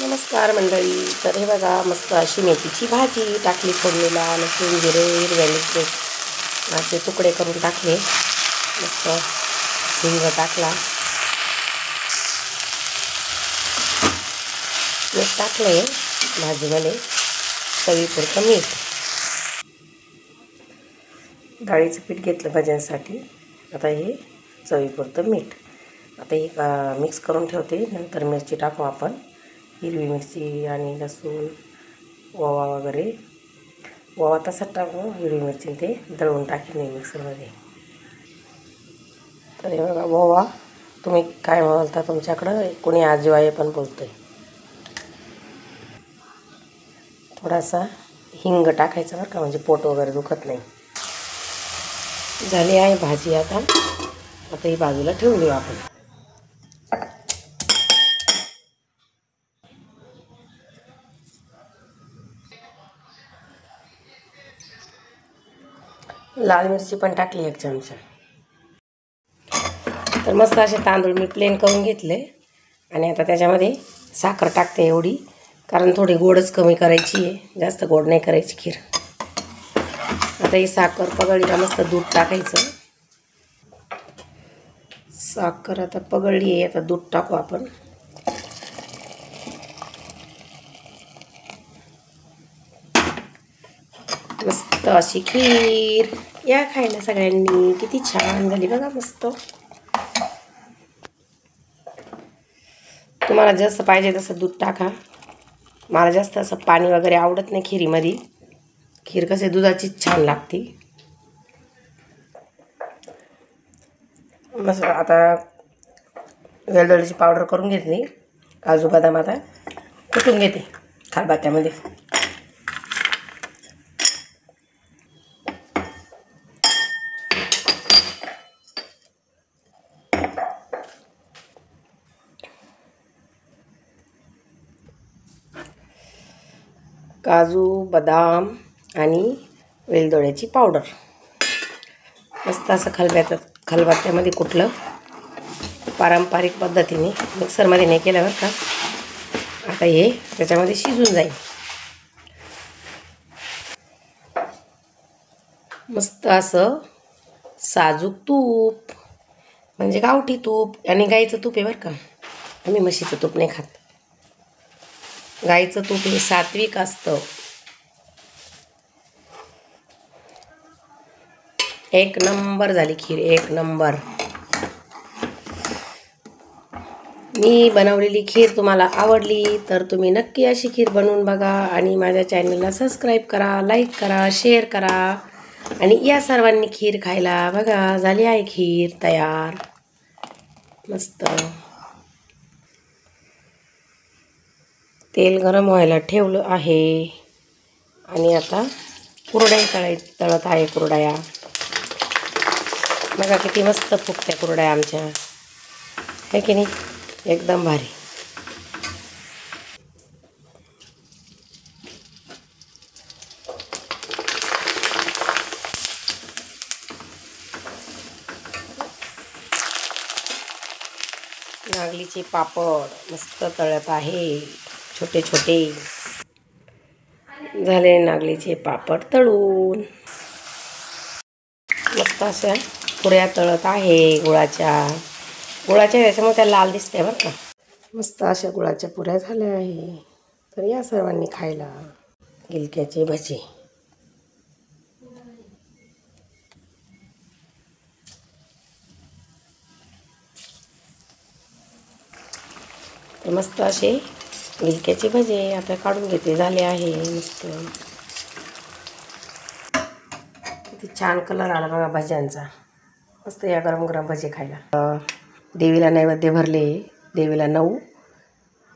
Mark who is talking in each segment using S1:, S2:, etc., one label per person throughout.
S1: नमस्कार मंडळी. तर हे बघा, मस्त अशी मेथीची भाजी टाकली फोडणीला. लसूण जिरे हिरव्या मिरची तुकडे करून टाकले. मस्त हिंग टाकला, मीठ टाकले भाजीमध्ये, चवीपुरतं मीठ. डाळीचं पीठ घेतलं भाज्यांसाठी. आता हे चवीपुरतं मीठ. आता हे मिक्स करून ठेवते. नंतर मिरची टाकू आपण, हिरवी मिरची आणि लसूण, ओवा वगैरे. ओवा तसाच टाकू, हिरवी मिरची ते दळून टाकेन मी मिक्सरमध्ये. तर हे बघा, ओवा तुम्ही काय बोलता, तुमच्याकडं कोणी आजीवाई पण बोलतोय. थोडासा हिंग टाकायचा बरं का, म्हणजे पोट वगैरे दुखत नाही. झाली आहे भाजी. आता ही बाजूला ठेवून देऊ आपण. लाल मिरची पण टाकली 1 चमचा. तर मस्त असे तांदूळ मी प्लेन करून घेतले. आणि आता त्याच्यामध्ये साखर टाकते एवढी, कारण थोडी गोडच कमी करायची आहे, जास्त गोड नाही करायची खीर. आता ही साखर पगळली का मस्त दूध टाकायचं. साखर आता पगळली आहे, आता दूध टाकू आपण. मस्त अशी खीर या खायला सगळ्यांनी. किती छान झाली बघा, मस्त. तुम्हाला जसं पाहिजे तसं दूध टाका. मला जास्त असं पाणी वगैरे आवडत नाही खिरीमध्ये. खीर कसे दुधाचीच छान लागते. मस्त. आता वेलदोड्याची पावडर करून घेतली. काजू बदाम आता कुटून घेते खलबत्त्यामध्ये. काजू बदाम आणि वेलदोड्याची पावडर मस्त असं खलबत्त्यामध्ये कुटलं. पारंपरिक पद्धतीने, मिक्सरमध्ये नाही केलं बरं का. आता हे त्याच्यामध्ये शिजून जाईल. मस्त असं साजूक तूप, म्हणजे गावठी तूप आणि गाईचं तूप आहे बरं का. आम्ही म्हशीचं तूप नाही खात. गाईचं तूप हे सात्विक असतं. 1 नंबर झाली खीर, 1 नंबर. मी बनवलेली खीर तुम्हाला आवडली तर तुम्ही नक्की अशी खीर बनवून बघा. आणि माझ्या चॅनलला सबस्क्राईब करा, लाईक करा, शेअर करा. आणि या सर्वांनी खीर खायला. बघा, झाली आहे खीर तयार. मस्त. तेल गरम व्हायला ठेवलं आहे. आणि आता कुरड्या तळत आहे. कुरड्या बघा किती मस्त फुगत्या कुरड्या आमच्या, है की नाही. एकदम भारी. नागलीचे पापड मस्त तळत आहे, छोटे छोटे. झाले नागलीचे पापड तळून. मस्त अशा पुऱ्या तळत आहे गुळाच्या. त्याच्यामुळे त्या लाल दिसते बरं का. मस्त अशा गुळाच्या पुऱ्या झाल्या आहे. तर या सर्वांनी खायला. गिलक्याचे भजे. तर मस्त असे गिलक्याचे भजे आता काढून घेते. झाले आहे मस्त. किती छान कलर आला बघा भज्यांचा. मस्त या गरम गरम भजे खायला. देवीला नैवेद्य भरले. देवीला 9,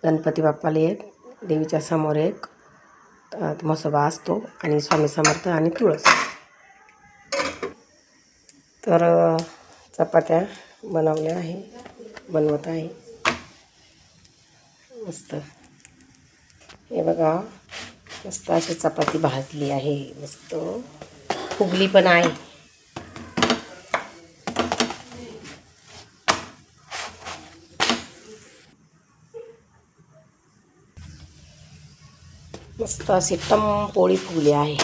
S1: गणपती बाप्पाला 1, देवीच्या समोर 1, म्हसोबा असतो, आणि स्वामी समर्थ आणि तुळस. तर चपात्या बनवल्या आहे, बनवत आहे. मस्त. हे बघा, मस्त अशी चपाती भाजली आहे. मस्त फुगली पण आहे. मस्त अशी टम पोळी फुगली आहे.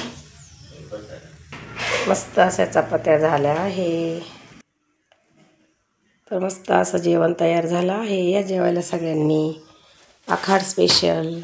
S1: मस्त अशा चपात्या झाल्या आहे. तर मस्त असं जेवण तयार झालं आहे. या जेवायला सगळ्यांनी. आखाड स्पेशल.